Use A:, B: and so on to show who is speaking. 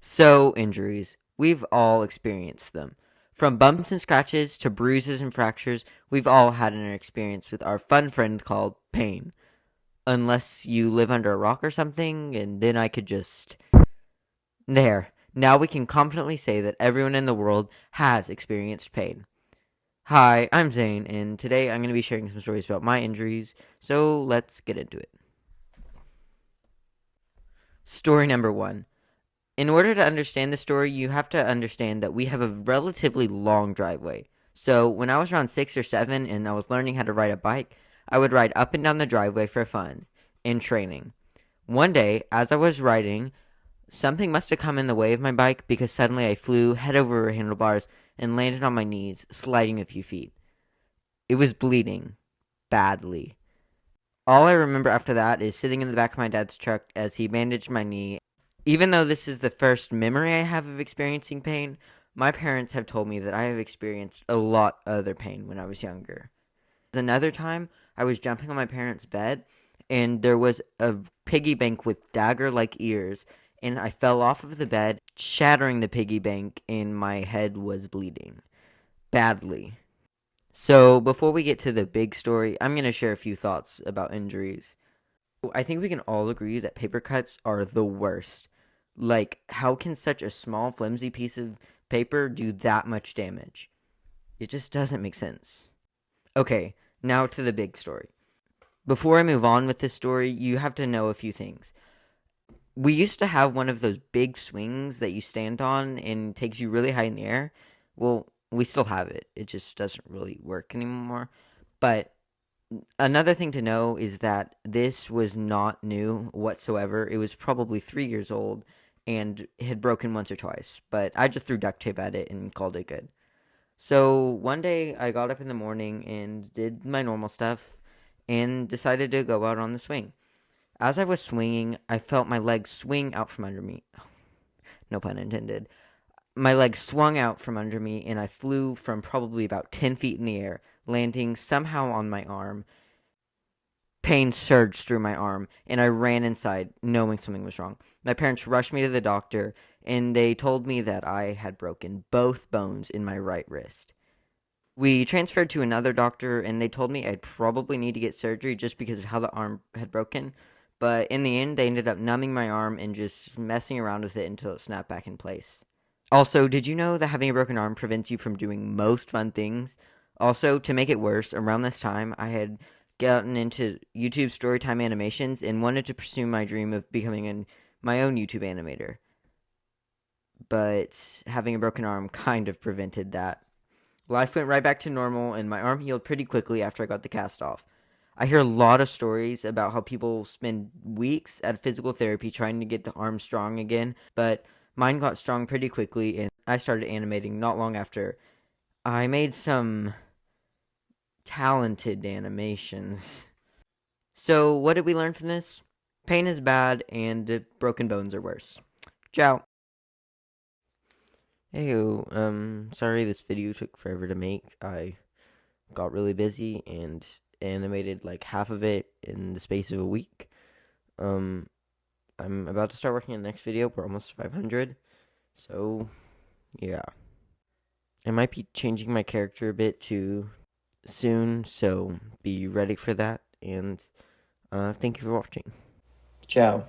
A: So, injuries. We've all experienced them. From bumps and scratches to bruises and fractures, we've all had an experience with our fun friend called pain. Unless you live under a rock or something, and then I could just. There. Now we can confidently say that everyone in the world has experienced pain. Hi, I'm Zane, and today I'm going to be sharing some stories about my injuries, so let's get into it. Story number one. In order to understand the story, you have to understand that we have a relatively long driveway. So, when I was around 6 or 7 and I was learning how to ride a bike, I would ride up and down the driveway for fun, in training. One day, as I was riding, something must have come in the way of my bike because suddenly I flew head over handlebars and landed on my knees, sliding a few feet. It was bleeding. Badly. All I remember after that is sitting in the back of my dad's truck as he bandaged my knee. Even though this is the first memory I have of experiencing pain, my parents have told me that I have experienced a lot of other pain when I was younger. Another time, I was jumping on my parents' bed, and there was a piggy bank with dagger-like ears, and I fell off of the bed, shattering the piggy bank, and my head was bleeding. Badly. So, before we get to the big story, I'm going to share a few thoughts about injuries. I think we can all agree that paper cuts are the worst. Like, how can such a small, flimsy piece of paper do that much damage? It just doesn't make sense. Okay, now to the big story. Before I move on with this story, you have to know a few things. We used to have one of those big swings that you stand on and takes you really high in the air. Well, we still have it. It just doesn't really work anymore. But another thing to know is that this was not new whatsoever. It was probably 3 years old and had broken once or twice, but I just threw duct tape at it and called it good. So one day I got up in the morning and did my normal stuff and decided to go out on the swing. As I was swinging, I felt my legs swing out from under me. No pun intended. My legs swung out from under me and I flew from probably about 10 feet in the air, landing somehow on my arm. Pain surged through my arm, and I ran inside, knowing something was wrong. My parents rushed me to the doctor, and they told me that I had broken both bones in my right wrist. We transferred to another doctor, and they told me I'd probably need to get surgery just because of how the arm had broken. But in the end, they ended up numbing my arm and just messing around with it until it snapped back in place. Also, did you know that having a broken arm prevents you from doing most fun things? Also, to make it worse, around this time, I had gotten into YouTube storytime animations and wanted to pursue my dream of becoming my own YouTube animator. But having a broken arm kind of prevented that. Life went right back to normal, and my arm healed pretty quickly after I got the cast off. I hear a lot of stories about how people spend weeks at physical therapy trying to get the arm strong again, but mine got strong pretty quickly, and I started animating not long after. I made some talented animations. So, what did we learn from this? Pain is bad, and broken bones are worse. Ciao. Hey, sorry this video took forever to make. I got really busy and animated like half of it in the space of a week. I'm about to start working on the next video. We're almost 500. So, yeah. I might be changing my character a bit too soon, so be ready for that. And thank you for watching. Ciao.